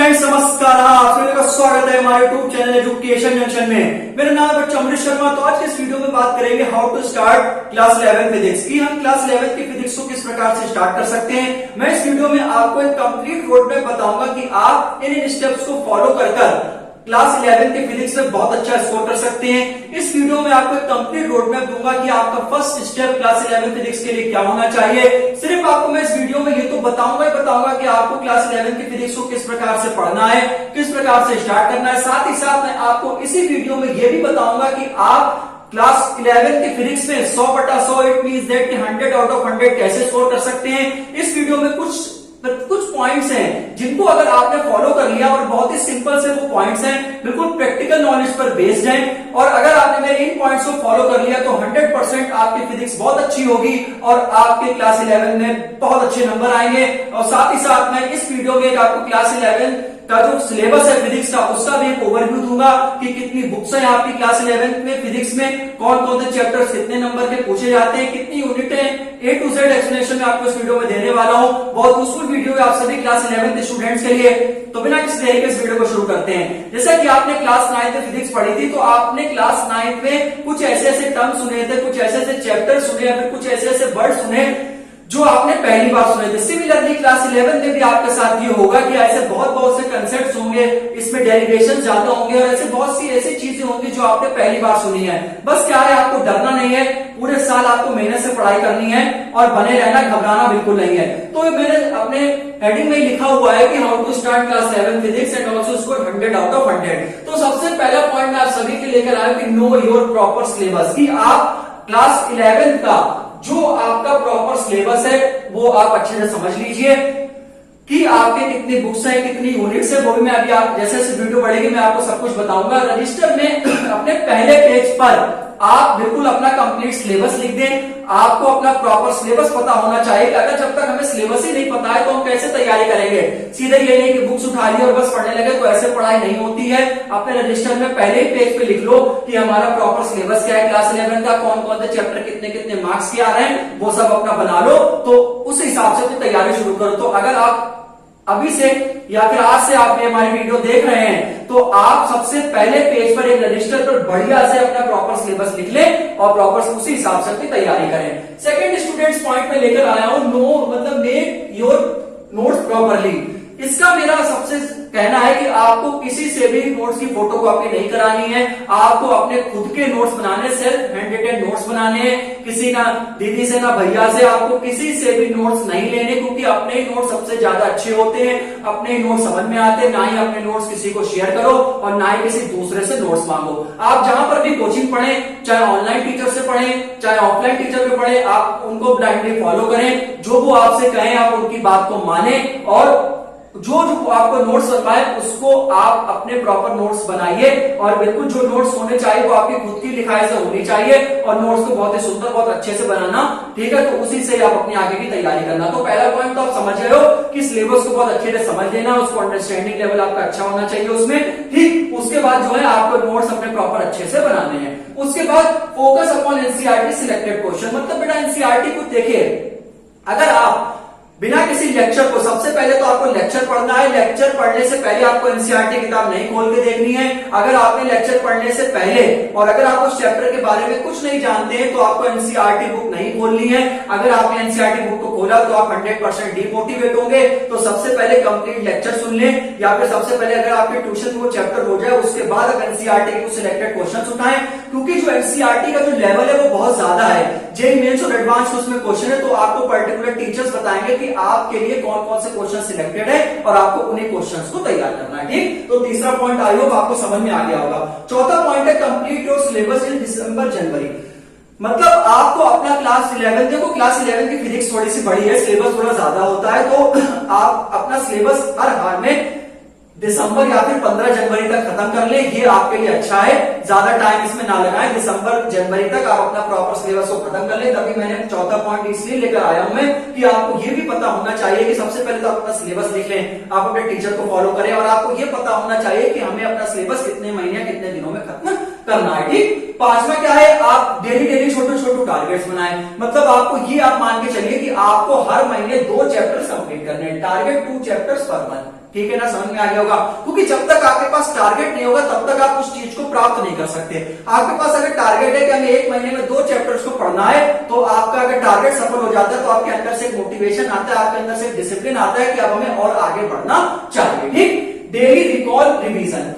Friends नमस्कार, आप सभी का स्वागत है हमारे यूट्यूब चैनल एजुकेशन जंक्शन में। मेरा नाम है बच्चा अमृत शर्मा। तो आज के इस वीडियो में बात करेंगे how to start class 11 physics की। हम क्लास 11 की फिजिक्स को किस प्रकार से स्टार्ट कर सकते हैं। मैं इस वीडियो में आपको एक कंप्लीट रोड मैप बताऊंगा कि आप इन स्टेप्स को फॉलो कर क्लास 11 के फिजिक्स में बहुत अच्छा स्कोर कर सकते हैं। इस वीडियो में आपको एक कंप्लीट रोड मैप दूंगा कि आपका फर्स्ट स्टेप क्लास 11 फिजिक्स के लिए क्या होना चाहिए। सिर्फ आपको मैं इस वीडियो में ये तो बताऊंगा कि आपको क्लास 11 की फिजिक्स को किस प्रकार से पढ़ना है, किस प्रकार से स्टार्ट करना है। साथ ही साथ मैं आपको इसी वीडियो में ये भी बताऊंगा कि आप क्लास 11 की फिजिक्स में 100/100 it means that 100 out of 100 कैसे स्कोर कर सकते हैं। इस वीडियो में कुछ पॉइंट्स हैं जिनको अगर आपने फॉलो कर लिया, और बहुत ही सिंपल से वो पॉइंट्स हैं, बिल्कुल प्रैक्टिकल नॉलेज पर बेस्ड हैं, और अगर आपने मेरे इन पॉइंट्स को फॉलो कर लिया तो 100% आपकी फिजिक्स बहुत अच्छी होगी और आपके क्लास 11 में बहुत अच्छे नंबर आएंगे। और साथ ही साथ मैं इस वीडियो में आपको क्लास 11 का जो सिलेबस है फिजिक्स का, उसका भी एक ओवरव्यू दूंगा कि कितनी बुक्स हैं आपकी क्लास 11 में फिजिक्स में, कौन कौन से चैप्टर्स कितने नंबर के पूछे जाते हैं, कितनी यूनिट है, A to Z एक्सप्लेनेशन में आपको इस वीडियो में देने वाला हूं। बहुत यूजफुल वीडियो है आप सभी क्लास 11 स्टूडेंट्स के लिए। तो बिना किसी देरी के इस वीडियो को शुरू करते हैं। जैसा कि आपने क्लास 9 में फिजिक्स पढ़ी थी, तो आपने क्लास 9 में कुछ ऐसे ऐसे टर्म सुने थे, कुछ ऐसे ऐसे चैप्टर सुने, या फिर कुछ ऐसे ऐसे वर्ड सुने जो आपने पहली बार सुने थे। सिमिलरली क्लास 11 में भी आपके साथ ये होगा कि ऐसे बहुत से कंसेप्ट्स होंगे, इसमें डेरिवेशन ज्यादा होंगे, और ऐसे बहुत सी ऐसी चीजें होंगी जो आपने पहली बार सुनी है। बस क्या है, आपको डरना नहीं है, पूरे साल आपको मेहनत से पढ़ाई करनी है और बने रहना, घबराना बिल्कुल नहीं है। तो मैंने अपने हेडिंग में लिखा हुआ है कि how to start class 11 physics and also score 100 out of 100। तो सबसे पहला पॉइंट मैं आप सभी के लेकर आया कि नो योर प्रॉपर सिलेबस, कि आप क्लास 11 का जो आपका प्रॉपर सिलेबस है वो आप अच्छे से समझ लीजिए कि आपके कितनी बुक्स हैं, कितनी यूनिट्स है। वो भी मैं अभी आप जैसे जैसे वीडियो बढ़ेगी मैं आपको सब कुछ बताऊंगा। रजिस्टर में अपने पहले पेज पर आप बिल्कुल अपना कंप्लीट सिलेबस लिख दें। आपको अपना प्रॉपर सिलेबस पता होना चाहिए। अगर जब तक हमें सिलेबस ही नहीं पता है तो हम कैसे तैयारी करेंगे। सीधे ये नहीं कि बुक्स उठा ली और बस पढ़ने लगे, तो ऐसे पढ़ाई नहीं होती है। अपने रजिस्टर में पहले ही पेज पे लिख लो कि हमारा प्रॉपर सिलेबस क्या है क्लास 11 का, कौन कौन से चैप्टर कितने कितने मार्क्स के आ रहे हैं, वो सब अपना बना लो। तो उस हिसाब से तैयारी शुरू करो। तो अगर आप अभी से या फिर आज से आप ये हमारी वीडियो देख रहे हैं, तो आप सबसे पहले पेज पर एक रजिस्टर पर बढ़िया से अपना प्रॉपर सिलेबस लिख लें और प्रॉपर उसी हिसाब से अपनी तैयारी करें। सेकंड स्टूडेंट्स पॉइंट में लेकर आया हूं, नो मतलब मेक योर नोट्स प्रॉपरली। इसका मेरा सबसे कहना है कि आपको किसी से भी नोट्स की फोटोकॉपी नहीं करानी है। आपको अपने खुद के नोट्स बनाने, सेल्फ हैंड रिटेन नोट्स बनाने हैं। किसी ना दीदी से ना भैया से आपको किसी से भी नोट्स नहीं लेने, क्योंकि अपने ही नोट्स सबसे ज्यादा अच्छे होते हैं, अपने ही नोट्स समझ में आते हैं। ना ही अपने नोट्स किसी को शेयर करो और ना ही किसी दूसरे से नोट्स मांगो। आप जहां पर भी कोचिंग पढ़ें, चाहे ऑनलाइन टीचर से पढ़ें चाहे ऑफलाइन टीचर पे पढ़ें, आप उनको ब्लाइंडली फॉलो करें। जो वो आपसे कहें आप उनकी बात को माने, और जो आपको नोट्स बनवाए उसको आप अपने प्रॉपर नोट्स बनाइए। और बिल्कुल जो नोट्स होने चाहिए वो आपकी खुद की लिखाई से होनी चाहिए, और नोट्स को बहुत ही सुंदर, बहुत अच्छे से बनाना, ठीक है। तो उसी से आप अपनी आगे की तैयारी करना। तो पहला पॉइंट तो आप समझ रहे हो कि सिलेबस को बहुत अच्छे से समझ लेना, उसको अंडरस्टैंडिंग लेवल आपका अच्छा होना चाहिए उसमें, ठीक। उसके बाद जो है आपको नोट्स अपने प्रॉपर अच्छे से बनाने हैं। उसके बाद focus upon NCERT selected question. मतलब बेटा एनसीईआरटी को देखिए, अगर आप बिना किसी लेक्चर को, सबसे पहले तो आपको लेक्चर पढ़ना है। लेक्चर पढ़ने से पहले आपको एनसीईआरटी किताब नहीं खोल के देखनी है। अगर आपने लेक्चर पढ़ने से पहले और अगर आप उस चैप्टर के बारे में कुछ नहीं जानते हैं तो आपको एनसीईआरटी बुक नहीं खोलनी है। अगर आपने एनसीईआरटी बुक को खोला तो आप 100% डिमोटिवेट होंगे। तो सबसे पहले कंप्लीट लेक्चर सुन लें, या फिर सबसे पहले अगर आपके ट्यूशन में वो चैप्टर हो जाए उसके बाद आप एनसीईआरटी के कुछ सिलेक्टेड क्वेश्चन उठाएं, क्योंकि जो एनसीईआरटी का जो लेवल है वो बहुत ज्यादा है। जेईई मेंस और एडवांस उसमें क्वेश्चन है, तो आपको पर्टिकुलर टीचर्स बताएंगे कि आपके लिए कौन कौन से क्वेश्चन सिलेक्टेड है और आपको उन्हीं क्वेश्चंस को तैयार करना है, ठीक। तो तीसरा पॉइंट आई होप आपको समझ में आ गया होगा। चौथा पॉइंट है कंप्लीट योर सिलेबस इन दिसंबर जनवरी। मतलब आपको अपना क्लास 11, देखो क्लास 11 की फिजिक्स थोड़ी सी बड़ी है, सिलेबस थोड़ा ज्यादा होता है, तो आप अपना सिलेबस हर हाल में दिसंबर या फिर 15 जनवरी तक खत्म कर ले, ये आपके लिए अच्छा है। ज्यादा टाइम इसमें ना लगाएं, दिसंबर जनवरी तक आप अपना प्रॉपर सिलेबस को खत्म कर ले। तभी मैंने चौथा पॉइंट इसलिए लेकर आया हूं मैं कि आपको ये भी पता होना चाहिए कि सबसे पहले तो आप अपना सिलेबस लिख लें, आप अपने टीचर को फॉलो करें, और आपको ये पता होना चाहिए कि हमें अपना सिलेबस कितने महीने कितने दिनों में खत्म करना है, ठीक। पांचवा क्या है, आप डेली छोटे छोटे टारगेट्स बनाएं। मतलब आपको ये आप मान के चलिए कि आपको हर महीने 2 चैप्टर्स कंप्लीट करने हैं, टारगेट 2 चैप्टर्स पर मंथ, ठीक है ना, समझ में आ गया होगा। क्योंकि जब तक आपके पास टारगेट नहीं होगा तब तक आप उस चीज को प्राप्त नहीं कर सकते। आपके पास अगर टारगेट है कि हमें 1 महीने में 2 चैप्टर्स को पढ़ना है, तो आपका अगर टारगेट सफल हो जाता है तो आपके अंदर से एक मोटिवेशन आता है, आपके अंदर से एक डिसिप्लिन आता है कि अब हमें और आगे बढ़ना चाहिए। ठीक, डेली रिकॉल रिवीजन।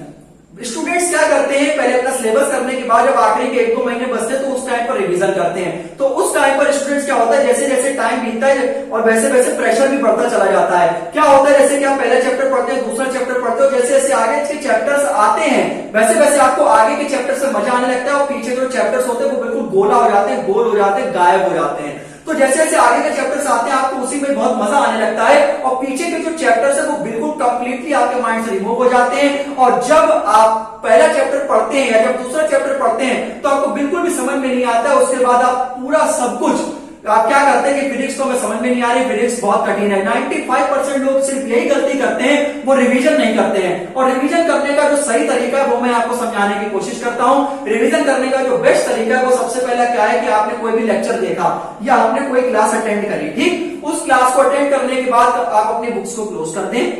स्टूडेंट्स क्या करते हैं, पहले अपना सिलेबस करने के बाद जब आखिरी के 1-2 महीने बचते हैं तो उस टाइम पर रिवीजन करते हैं। तो उस टाइम पर स्टूडेंट्स क्या होता है, जैसे जैसे टाइम बीतता है और वैसे वैसे प्रेशर भी बढ़ता चला जाता है। क्या होता है, जैसे कि आप पहला चैप्टर पढ़ते हैं, दूसरा चैप्टर पढ़ते हो, जैसे जैसे आगे के चैप्टर्स आते हैं वैसे वैसे आपको आगे के चैप्टर से मजा आने लगता है और पीछे जो चैप्टर्स होते हैं वो बिल्कुल गोला हो जाते हैं, गोल हो जाते हैं, गायब हो जाते हैं। तो जैसे जैसे आगे के चैप्टर्स आते हैं आपको उसी में बहुत मजा आने लगता है और पीछे के जो चैप्टर्स है वो बिल्कुल कंप्लीटली आपके माइंड से रिमूव हो जाते हैं। और जब आप पहला चैप्टर पढ़ते हैं या जब दूसरा चैप्टर पढ़ते हैं तो आपको बिल्कुल भी समझ में नहीं आता है। उसके बाद आप पूरा सब कुछ आप क्या करते हैं कि फिजिक्स तो हमें समझ में नहीं आ रही, फिजिक्स बहुत कठिन है। 95% लोग सिर्फ यही गलती करते हैं, वो रिवीजन नहीं करते हैं। और रिवीजन करने का जो सही तरीका है वो मैं आपको समझाने की कोशिश करता हूं। रिवीजन करने का जो बेस्ट तरीका है वो सबसे पहला क्या है कि आपने कोई भी लेक्चर देखा या आपने कोई क्लास अटेंड करी, ठीक, उस क्लास को अटेंड करने के बाद आप अपनी बुक्स को क्लोज कर दें,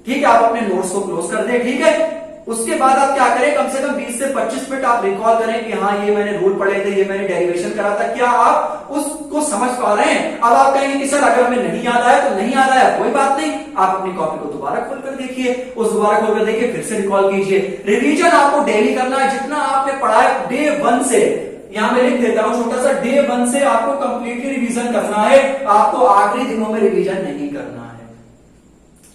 ठीक है, आप अपने नोट्स को क्लोज कर दें, ठीक है। उसके बाद आप क्या करें, कम से कम 20 से 25 मिनट आप रिकॉल करें कि हाँ ये मैंने रूल पढ़े थे, ये मैंने डेरिवेशन करा था, क्या आप उसको समझ पा रहे हैं। अब आप कहेंगे कि सर अगर हमें नहीं याद आया तो नहीं याद आया, कोई बात नहीं, आप अपनी कॉपी को दोबारा खोलकर देखिए, उस दोबारा खोलकर देखिए, फिर से रिकॉल कीजिए। रिवीजन आपको डेली करना है, जितना आपने पढ़ा है डे 1 से, यहां मैं लिख देता हूं छोटा सा, डे 1 से आपको कंप्लीटली रिवीजन करना है, आपको आखिरी दिनों में रिवीजन नहीं करना है।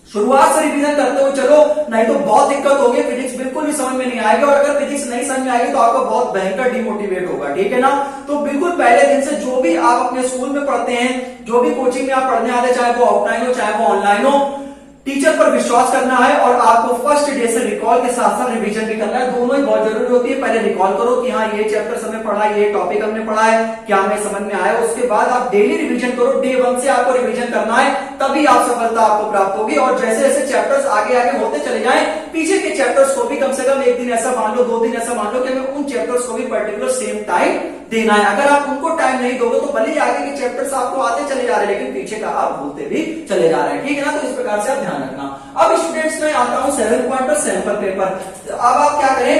शुरुआत से रिवीजन करते हो चलो, नहीं तो बहुत दिक्कत होगी, फिजिक्स बिल्कुल भी समझ में नहीं आएगी। और अगर फिजिक्स नहीं समझ में आएगी तो आपको बहुत भयंकर डिमोटिवेट होगा, ठीक है ना। तो बिल्कुल पहले दिन से जो भी आप अपने स्कूल में पढ़ते हैं, जो भी कोचिंग में आप पढ़ने आते हैं, चाहे वो ऑफलाइन हो चाहे वो ऑनलाइन हो, टीचर पर विश्वास करना है और आपको फर्स्ट डे से रिकॉल के साथ साथ रिवीजन भी करना है। दोनों ही बहुत जरूरी होती है। पहले रिकॉल करो कि हाँ ये चैप्टर हमने पढ़ा है, ये टॉपिक हमने पढ़ा है, क्या हमें समझ में आया। उसके बाद आप डेली रिवीजन करो, डे 1 से आपको रिवीजन करना है, तभी आप सफलता आपको प्राप्त होगी। और जैसे जैसे चैप्टर्स आगे आगे होते चले जाएं, पीछे के चैप्टर्स को भी कम से कम एक दिन ऐसा मान लो, 2 दिन ऐसा मान लो कि हमें उन चैप्टर्स को भी पर्टिकुलर सेम टाइम देना है। अगर आप उनको टाइम नहीं दोगे तो भले ही आगे के चैप्टर्स आपको आते चले जा रहे हैं लेकिन पीछे का आप भूलते भी चले जा रहे हैं, ठीक है ना। तो इस प्रकार से आप ध्यान रखना। अब स्टूडेंट्स में आता हूं 7 पॉइंट पर सैंपल पेपर। अब आप क्या करें,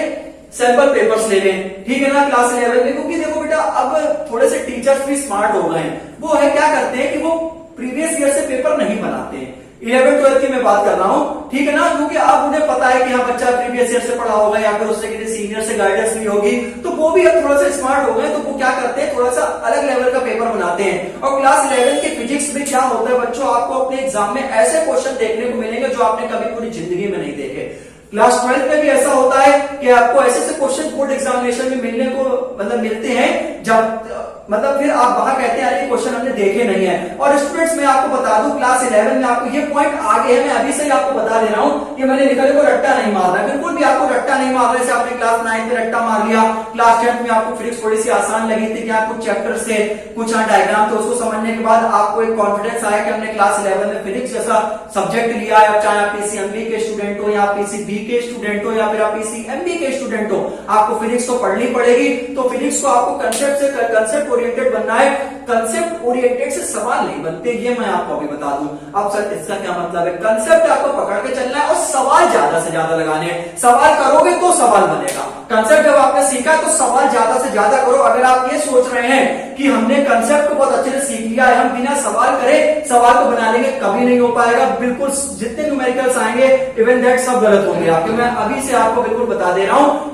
सैंपल पेपर्स ले लें, ठीक है ना, क्लास 11 में। क्योंकि देखो बेटा अब थोड़े से टीचर्स भी स्मार्ट हो गए हैं, वो है क्या करते हैं कि वो प्रीवियस ईयर से पेपर नहीं बनाते हैं। 11th-12th की मैं बात कर रहा हूं, ठीक है ना, क्योंकि अब उन्हें पता है कि हाँ बच्चा प्रीवियस ईयर से पढ़ा होगा या फिर उससे किसी सीनियर से गाइडेंस ली होगी, तो वो भी अब थोड़ा सा स्मार्ट हो गए। तो वो क्या करते हैं, थोड़ा सा अलग लेवल का पेपर बनाते हैं। और क्लास 11 के फिजिक्स में क्या होता है बच्चों, आपको अपने एग्जाम में ऐसे क्वेश्चन देखने को मिलेंगे जो आपने कभी पूरी जिंदगी में नहीं देखे। क्लास 12 में भी ऐसा होता है कि आपको ऐसे ऐसे क्वेश्चन बोर्ड एग्जामिनेशन में मिलने को मतलब मिलते हैं जब मतलब फिर आप वहां कहते हैं अरे क्वेश्चन हमने देखे नहीं है। और स्टूडेंट्स मैं आपको बता दूं क्लास 11 में आपको ये पॉइंट आगे है, मैं अभी से ही आपको बता दे रहा हूं, ये मैंने लिखा है, रट्टा नहीं मारना है, बिल्कुल भी आपको रट्टा नहीं मारना है। जैसे आपने क्लास 9 में रट्टा मार लिया, क्लास 10 में आपको फिजिक्स थोड़ी सी आसान लगी थी, क्या कुछ चैप्टर्स थे, कुछ डायग्राम थे, उसको समझने के बाद आपको एक कॉन्फिडेंस आया कि हमने क्लास 11 में फिजिक्स जैसा सब्जेक्ट लिया है। चाहे आप पीसीएमबी के स्टूडेंट हो या पीसीबी के स्टूडेंट हो या फिर आप पीसीएमबी के स्टूडेंट हो, आपको फिजिक्स तो पढ़नी पड़ेगी। तो फिजिक्स को आपको कंसेप्ट ओरिएंटेड बनना है, कंसेप्ट ओरिएंटेड से सवाल नहीं बनते, ये मैं आपको अभी बता दूं। अब सर इसका क्या मतलब है, कंसेप्ट आपको पकड़ के चलना है और सवाल ज्यादा से ज्यादा लगाने हैं। सवाल करोगे तो सवाल बनेगा। कंसेप्ट जब आपने सीखा तो सवाल ज्यादा से ज्यादा करो। अगर आप ये सोच रहे हैं कि हमने कंसेप्ट को बहुत अच्छे से सीख लिया है, हम बिना सवाल करे सवाल को बना लेंगे, कभी नहीं हो पाएगा। बिल्कुल जितने न्यूमेरिकल्स आएंगे इवन दैट सब गलत होंगे आपके। मैं अभी से आपको बिल्कुल बता दे रहा हूं,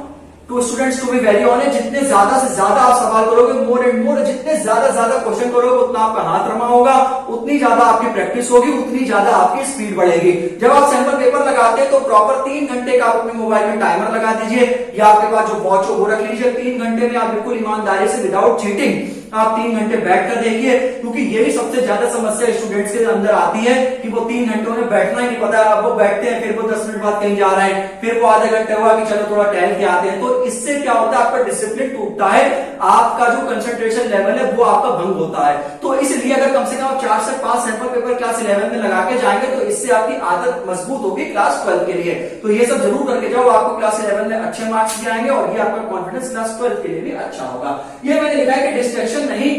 to students to be very honest, जितने ज्यादा से ज्यादा आप सवाल करोगे, मोर एंड मोर, जितने ज्यादा क्वेश्चन करोगे उतना आपका हाथ रमा होगा, उतनी ज्यादा आपकी प्रैक्टिस होगी, उतनी ज्यादा आपकी स्पीड बढ़ेगी। जब आप सैंपल पेपर लगाते हैं तो प्रॉपर 3 घंटे का आप अपने मोबाइल में टाइमर लगा दीजिए या आपके पास जो वॉच हो वो रख लीजिए। 3 घंटे में आप बिल्कुल ईमानदारी से विदाउट चीटिंग आप 3 घंटे बैठकर देखिए। क्योंकि यही सबसे ज्यादा समस्या स्टूडेंट्स के अंदर आती है कि वो 3 घंटों में बैठना ही नहीं पता। अब वो बैठते हैं, फिर वो 10 मिनट बाद कहीं जा रहे हैं, फिर वो आधे घंटे हुआ कि चलो थोड़ा टहल के आते हैं। तो इससे क्या होता है, आपका डिसिप्लिन टूटता है, आपका जो कंसंट्रेशन लेवल है वो आपका भंग होता है। तो इसलिए अगर कम से कम आप 4 से 5 सैंपल पेपर क्लास 11 में लगा के जाएंगे तो इससे आपकी आदत मजबूत होगी क्लास 12 के लिए। तो ये सब जरूर करके जाओ, आपको क्लास 11 में अच्छे मार्क्स भी आएंगे और ये आपका कॉन्फिडेंस क्लास 12 के लिए भी अच्छा होगा। ये मैंने लिखा है कि डिस्ट्रैक्शन नहीं,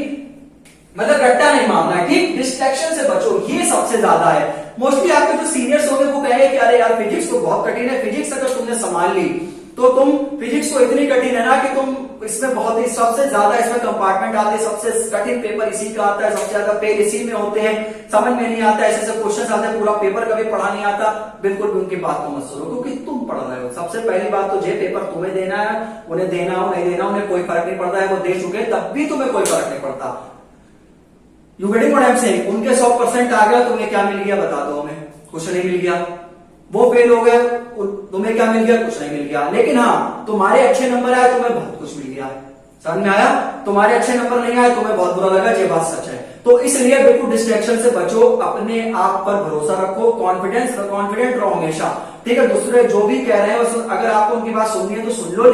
मतलब रट्टा नहीं मारना है, ठीक, डिस्ट्रैक्शन से बचो, ये सबसे ज्यादा है। मोस्टली आपके जो सीनियर्स होंगे वो कहेंगे कि अरे यार फिजिक्स तो बहुत कठिन है, फिजिक्स अगर तुमने संभाल ली तो तुम फिजिक्स को इतनी कठिन है ना कि तुम इसमें बहुत ही सबसे ज्यादा इसमें कंपार्टमेंट आते हैं, सबसे कठिन पेपर इसी का आता है, सबसे ज्यादा पेज इसी में होते हैं, समझ में नहीं आता, ऐसे ऐसे क्वेश्चन आते हैं, पूरा पेपर कभी पढ़ा नहीं आता। बिल्कुल भी उनकी बात को मत सुनो, क्योंकि तुम पढ़ रहे हो। सबसे पहली बात तो ये पेपर तुम्हें देना है, उन्हें देना हो नहीं देना उन्हें कोई फर्क नहीं पड़ता है, वो दे चुके तब भी तुम्हें कोई फर्क नहीं पड़ता। You getting what I am saying? उनके 100% आ गया, तुम्हें क्या मिल गया बता दो हमें? कुछ नहीं मिल गया। वो फेल हो गए, तुम्हें क्या मिल गया? कुछ नहीं मिल गया। लेकिन हाँ, तुम्हारे अच्छे नंबर आए, तुम्हें बहुत कुछ मिल गया। समझ में आया? तुम्हारे अच्छे नंबर नहीं आए, तुम्हें बहुत बुरा लगा, ये बात सच है। तो इसलिए बिल्कुल डिस्ट्रैक्शन से बचो, अपने आप पर भरोसा रखो, कॉन्फिडेंट रहो हमेशा। ठीक है, दूसरे जो भी कह रहे हैं अगर आपको उनकी बात सुननी है तो सुन लो,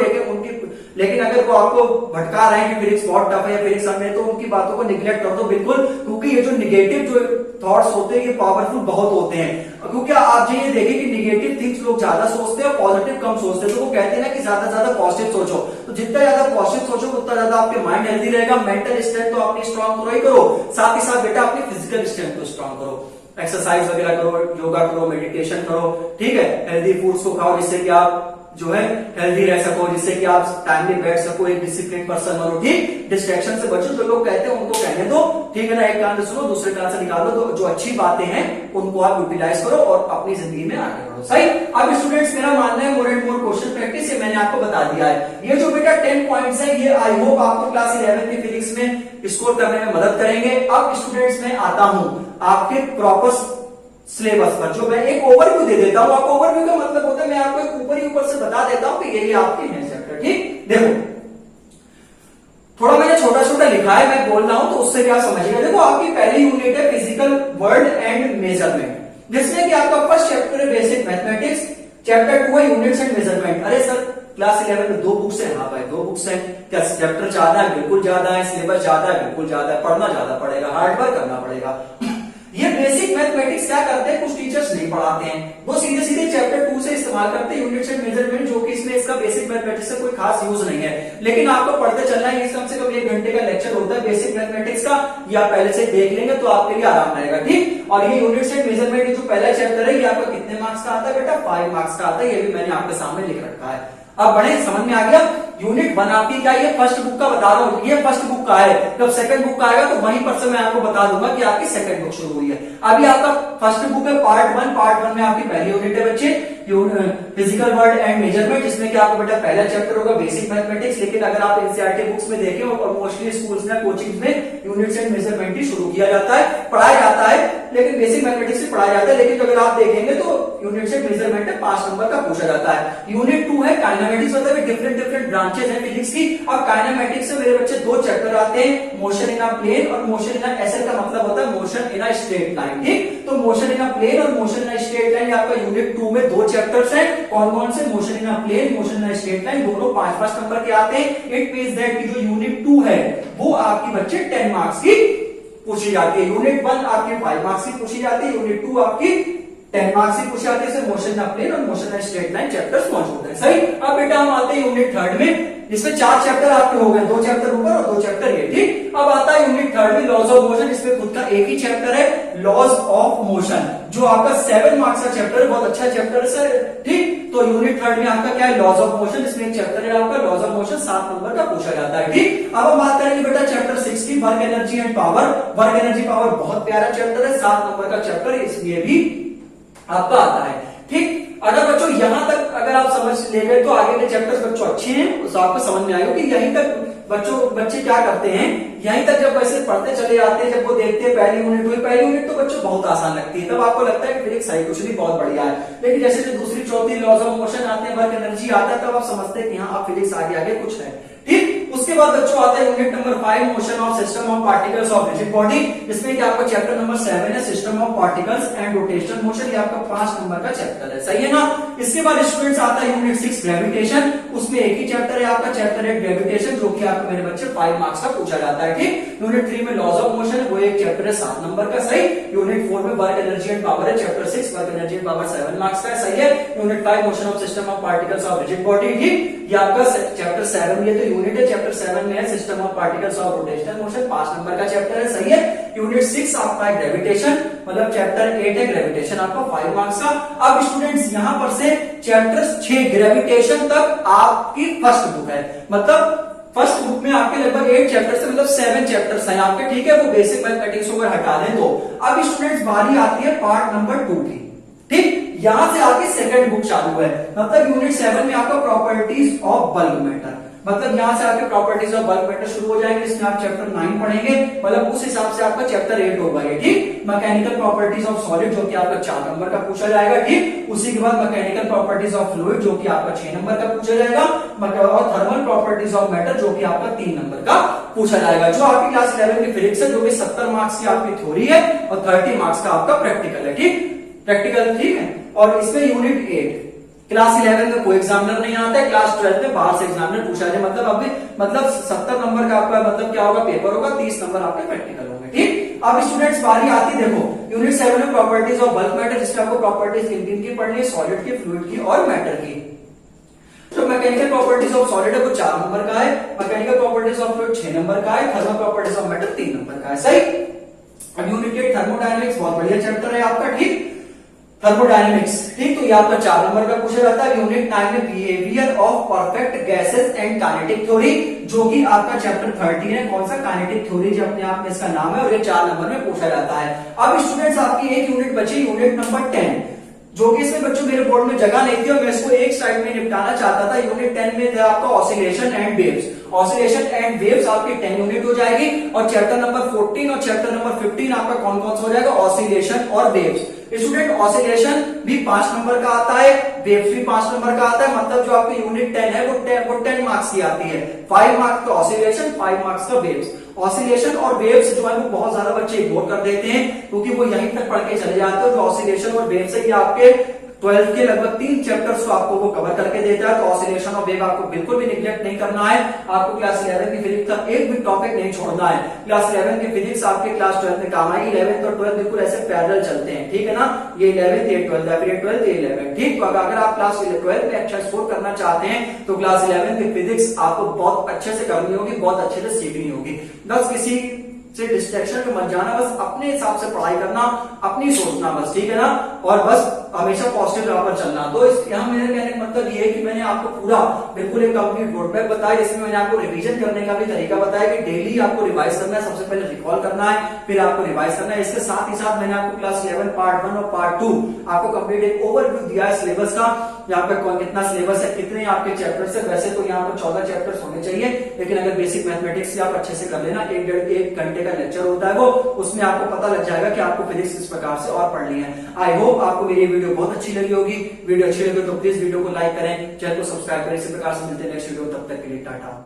लेकिन अगर वो आपको भटका रहे हैं कि फिजिक्स बहुत टफ है या फिजिक्स में, तो उनकी बातों को निगलेक्ट कर दो बिल्कुल, क्योंकि ये जो निगेटिव जो थॉट्स होते हैं ये पावरफुल बहुत होते हैं। क्योंकि आप ये देखें कि निगेटिव थिंग्स लोग ज्यादा सोचते हैं और पॉजिटिव कम सोचते हैं। तो वो कहते हैं ना कि ज्यादा से ज्यादा पॉजिटिव सोचो, तो जितना ज्यादा पॉजिटिव सोचो उतना ज्यादा आपके माइंड हेल्दी रहेगा। मेंटल स्ट्रेंथ तो अपनी स्ट्रॉन्ग करो ही करो, साथ ही साथ बेटा अपनी फिजिकल स्ट्रेंथ को स्ट्रॉन्ग करो, एक्सरसाइज वगैरह करो, योगा करो, मेडिटेशन करो। ठीक है, हेल्दी फूड्स को खाओ जिससे कि आप जो है हेल्दी रह सको, जिससे कि आप टाइमली बैठ सको, एक डिसिप्लिन पर्सन बनो। ठीक, डिस्ट्रैक्शन से बचो, जो लोग कहते हैं उनको कहने दो। ठीक है ना, एक कान से सुनो, दूसरे कान से निकालो। तो जो अच्छी बातें हैं उनको आप यूटिलाइज करो और अपनी जिंदगी में आगे बढ़ो। सही। अब स्टूडेंट्स मेरा मानना है more and more question practice, ये मैंने आपको बता दिया है। ये जो बेटा 10 पॉइंट्स है ये आई होप आपको क्लास 11 की फिजिक्स में स्कोर करने में मदद करेंगे। अब स्टूडेंट्स मैं आता हूं आपके प्रॉपर सिलेबस पर, जो मैं एक ओवरव्यू दे देता हूं आपको। ओवरव्यू का मतलब होता है मैं आपको एक ऊपर से बता देता हूं कि ये आपके हैं चैप्टर। ठीक, देखो थोड़ा मैंने छोटा छोटा लिखा है, मैं बोल रहा हूं तो उससे क्या समझिएगा। देखो आपकी पहली यूनिट है फिजिकल वर्ल्ड एंड मेजरमेंट, जिसमें कि आपका फर्स्ट चैप्टर है बेसिक मैथमेटिक्स, चैप्टर 2 है यूनिट्स एंड मेजरमेंट। अरे सर क्लास 11 में 2 बुक्स है। हाँ भाई 2 बुक्स है। क्या चैप्टर ज्यादा है? बिल्कुल ज्यादा है। सिलेबस ज्यादा है? बिल्कुल ज्यादा है। पढ़ना ज्यादा पड़ेगा, हार्ड वर्क करना पड़ेगा। ये बेसिक मैथमेटिक्स क्या करते हैं, कुछ टीचर्स नहीं पढ़ाते हैं, वो सीधे सीधे चैप्टर 2 से इस्तेमाल करते हैं यूनिट्स एंड मेजरमेंट, जो कि इसमें इसका बेसिक मैथमेटिक्स से कोई खास यूज नहीं है। लेकिन आपको पढ़ते चलना है, कम से कम 1 घंटे का लेक्चर होता है बेसिक मैथमेटिक्स का, या पहले से देख लेंगे तो आपके लिए आराम रहेगा। ठीक, और ये यूनिट्स एंड मेजरमेंट जो पहला चैप्टर है ये आपका कितने मार्क्स का आता है बेटा? 5 मार्क्स का आता है। ये भी मैंने आपके सामने लिख रखा है। अब बड़े समझ में आ गया। यूनिट 1 आपकी क्या, ये फर्स्ट बुक का बता रहा हूं, ये फर्स्ट बुक का है। जब सेकंड बुक का आएगा तो वहीं पर से मैं आपको बता दूंगा कि आपकी सेकंड बुक शुरू हुई है। अभी आपका फर्स्ट बुक है पार्ट 1। पार्ट 1 में आपकी पहली यूनिट है बच्चे फिजिकल वर्ल्ड एंड मेजरमेंट, जिसमें कि आपको बेटा पहला चैप्टर होगा बेसिक मैथमेटिक्स। लेकिन अगर आप एनसीईआरटी बुक्स में देखें और मोस्टली स्कूल्स में कोचिंग में यूनिट्स एंड मेजरमेंट ही शुरू किया जाता है, पढ़ाया जाता है, लेकिन बेसिक मैथमेटिक्स से पढ़ाया जाता है। लेकिन अगर आप देखेंगे तो यूनिट्स एंड मेजरमेंट 5 नंबर का पूछा जाता है। यूनिट 2 है काइनेमेटिक्स, मतलब डिफरेंट ब्रांचेस है फिजिक्स की। और काइनेमेटिक्स से मेरे बच्चे 2 चैप्टर आते हैं, मोशन इन अ प्लेन और मोशन इन अ एसएल का मतलब होता है motion in a straight line. ठीक, तो मोशन इन अ प्लेन और motion in a straight line आपका यूनिट 2 में 2 चैप्टर्स हैं। कौन कौन से? Motion in a plane, motion in a straight line, दोनों 5-5 नंबर के आते हैं। इट मींस दैट कि जो यूनिट 2 है वो आपकी बच्चे 10 मार्क्स की पूछी जाती है। यूनिट 1 आपकी 5 मार्क्स की पूछी जाती है, यूनिट 2 आपकी 10 मार्क्स की पूछी जाती है। मोशन इन अ प्लेन और motion in a straight line chapters मौजूद है। सही। अब बेटा हम आते हैं यूनिट 3 में, इसमें 4 चैप्टर आपके हो गए, 2 चैप्टर ऊपर और 2 चैप्टर ये। ठीक, अब आता है यूनिट 3 में लॉज ऑफ मोशन। इसमें खुद का एक ही चैप्टर है, लॉज ऑफ मोशन, जो आपका 7 मार्क्स का चैप्टर है। बहुत अच्छा चैप्टर है सर। ठीक, तो यूनिट 3 में आपका क्या है? Laws of motion. इसमें एक चैप्टर है आपका लॉज ऑफ मोशन, 7 नंबर का पूछा जाता है। ठीक, अब हम बात करेंगे बेटा चैप्टर 6 की, work energy and power. Work energy power बहुत प्यारा चैप्टर है, 7 नंबर का चैप्टर है, इसलिए भी आपका आता है। ठीक, अगर बच्चों यहां तक अगर आप समझ ले गए तो आगे के चैप्टर्स बच्चों अच्छे हैं, तो आपको समझ में आएगा कि यहीं तक बच्चे क्या करते हैं, यहीं तक जब वैसे पढ़ते चले जाते हैं, जब वो देखते हैं पहली यूनिट हुई, पहली यूनिट तो बच्चों बहुत आसान लगती है, तब आपको लगता है कि फिजिक्स है कुछ नहीं, बहुत बढ़िया है। लेकिन जैसे जो दूसरी चौथी लॉज ऑफ मोशन आते हैं, वर्क एनर्जी आता है, तब आप समझते हैं कि हाँ आप फिजिक्स आगे आगे कुछ है। ठीक, उसके बाद बच्चों आता है unit number 5, motion of system of particles of rigid body, जिसमें कि आपका चैप्टर नंबर 7 है, system of particles and rotational motion. ये आपका 5 नंबर का चैप्टर है। सही है ना। इसके बाद स्टूडेंट्स आता है यूनिट 6 ग्रेविटेशन। उसमें एक ही चैप्टर है आपका, चैप्टर है ग्रेविटेशन, जो कि आपके मेरे बच्चे 5 मार्क्स का पूछा जाता है। ठीक, यूनिट 3 में लॉज ऑफ मोशन, वो एक चैप्टर है 7 नंबर का। सही। यूनिट 4 में वर्क एनर्जी एंड पावर है, chapter 6 work energy and power 7 marks का है। सही है। Unit 5 motion of system of particles of rigid body. ठीक, ये आपका चैप्टर 7 ये तो यूनिट है, चैप्टर चैप्टर 7 में है system of particles of rotational motion, 5 number का चैप्टर है, सही है। यूनिट 6 आपका है ग्रेविटेशन, मतलब चैप्टर 8 है ग्रेविटेशन, आपका 5 मार्क्स का। अब स्टूडेंट्स यहां पर से चैप्टर 6 ग्रेविटेशन तक आपकी फर्स्ट बुक है, मतलब फर्स्ट बुक में आपके लगभग 8 चैप्टर्स है, मतलब 7 चैप्टर्स हैं आपके, ठीक है। वो बेसिक मैथमेटिक्स को अगर हटा दें तो अब स्टूडेंट्स बारी आती है पार्ट नंबर 2 की, ठीक। यहां से आगे सेकंड बुक चालू है, मतलब यूनिट 7 में आपका प्रॉपर्टीज ऑफ बल्क मैटर, मतलब यहां से आपके प्रॉपर्टीज ऑफ बल्क मैटर शुरू हो जाएंगे, इसमें आप चैप्टर 9 पढ़ेंगे, मतलब उस हिसाब से आपका चैप्टर 8 होगा ये, ठीक। मैकेनिकल प्रॉपर्टीज ऑफ सॉलिड जो कि आपका 4 नंबर का पूछा जाएगा, ठीक। उसी के बाद मैकेनिकल प्रॉपर्टीज ऑफ फ्लूइड जो कि आपका 6 नंबर का पूछा जाएगा, और थर्मल प्रॉपर्टीज ऑफ मैटर जो कि आपका 3 नंबर का पूछा जाएगा। जो आपकी क्लास 11 की फिजिक्स है, जो कि 70 मार्क्स की आपकी थ्योरी है और 30 मार्क्स का आपका प्रैक्टिकल है, ठीक, प्रैक्टिकल, ठीक है। और इसमें यूनिट 8 क्लास 11 में कोई एग्जामिनर नहीं आता है, क्लास 12 में बाहर से एग्जामिनर पूछा जाए, मतलब अभी मतलब 70 नंबर का आपका मतलब क्या होगा, पेपर होगा, 30 नंबर आपके प्रैक्टिकल होंगे, ठीक। अब स्टूडेंट्स बारी आती है, देखो यूनिट 7 में प्रॉपर्टीज ऑफ बल्क मैटर, जिसमें आपको प्रॉपर्टीज किन किन की पढ़नी है, सॉलिड की, फ्लूइड की और मैटर की। तो मैकेनिकल प्रॉपर्टीज ऑफ सॉलिड है वो 4 नंबर का है, mechanical properties of fluid 6 number का है, thermal properties of matter 3 number का है, सही। अब यूनिट 8 थर्मोडायनेमिक्स, बहुत बढ़िया चैप्टर है आपका, ठीक, थर्मोडायनेमिक्स, ठीक। तो ये आपका 4 नंबर का पूछा जाता है। यूनिट 9 में behaviour of perfect gases and kinetic theory, जो कि आपका चैप्टर 13 है, कौन सा, काइनेटिक थ्योरी, जो अपने आप में इसका नाम है, और ये 4 नंबर में पूछा जाता है। अब स्टूडेंट्स आपकी एक यूनिट बची, यूनिट नंबर 10, जो कि इसमें बच्चों मेरे बोर्ड में जगह नहीं थी और मैं इसको एक साइड में निपटाना चाहता था। यूनिट 10 में था आपका oscillation and waves, oscillation and waves आपकी 10 यूनिट हो जाएगी, और चैप्टर नंबर 14 और चैप्टर नंबर 15 आपका कौन कौन सा हो जाएगा, ऑसिलेशन और वेव्स। स्टूडेंट ऑसिलेशन भी 5 नंबर का आता है, वेव्स भी 5 नंबर का आता है, मतलब जो आपकी यूनिट 10 है वो 10 मार्क्स की आती है, 5 मार्क्स का ऑसिलेशन, 5 मार्क्स का वेव्स। ऑसिलेशन और वेव्स जो है वो बहुत ज्यादा बच्चे इग्नोर कर देते हैं, क्योंकि वो यहीं तक पढ़ के चले जाते हैं। जो ऑसिलेशन और वेव्स है ये आपके 12 के लगभग 3 चैप्टर्स को आपको वो कवर करके देता है, तो ऑसिलेशन और वेव आपको बिल्कुल भी निग्लेक्ट नहीं करना है। आपको क्लास 11 की फिजिक्स का एक भी टॉपिक नहीं छोड़ना है। क्लास 11 की फिजिक्स आपके क्लास 12 में काम आएगी, 11th और 12th बिल्कुल ऐसे पैरेलल चलते हैं, ठीक है ना। ये 11th, ये 12th, फिर ये 12th, ये 11th, ठीक। तो अगर आप क्लास 12 में अच्छा स्कोर करना चाहते हैं तो क्लास 11 की फिजिक्स आपको बहुत अच्छे से करनी होगी, बहुत अच्छे से सीखनी होगी। बस किसी से डिस्ट्रैक्शन में मत जाना, बस अपने हिसाब से पढ़ाई करना, अपनी सोचना, बस, ठीक है ना। और बस हमेशा पॉजिटिव राह पर चलना। तो यहाँ मेरे कहने का मतलब ये है कि मैंने आपको पूरा बिल्कुल एक कंप्लीट रोड मैप बताया, जिसमें मैंने आपको रिवीजन करने का भी तरीका बताया कि डेली आपको रिवाइज करना है, सबसे पहले रिकॉल करना है, फिर आपको रिवाइज करना है। इसके साथ ही साथ मैंने आपको क्लास 11 पार्ट 1 और पार्ट 2 आपको कंप्लीट एक ओवरव्यू दिया है सिलेबस का, यहाँ पे कितना सिलेबस है, कितने आपके चैप्टर्स है। वैसे तो यहाँ पर 14 चैप्टर्स होने चाहिए, लेकिन अगर बेसिक मैथमेटिक्स से आप अच्छे से कर लेना, 1 घंटे का लेक्चर होता है वो, उसमें आपको पता लग जाएगा कि आपको फिजिक्स किस प्रकार से और पढ़नी है। आई होप आपको मेरी वीडियो बहुत अच्छी लगी होगी। वीडियो अच्छी लगी तो प्लीज वीडियो को लाइक करें, चैनल को सब्सक्राइब करें। इसी प्रकार से मिलते हैं नेक्स्ट वीडियो, तब तक के लिए टाटा।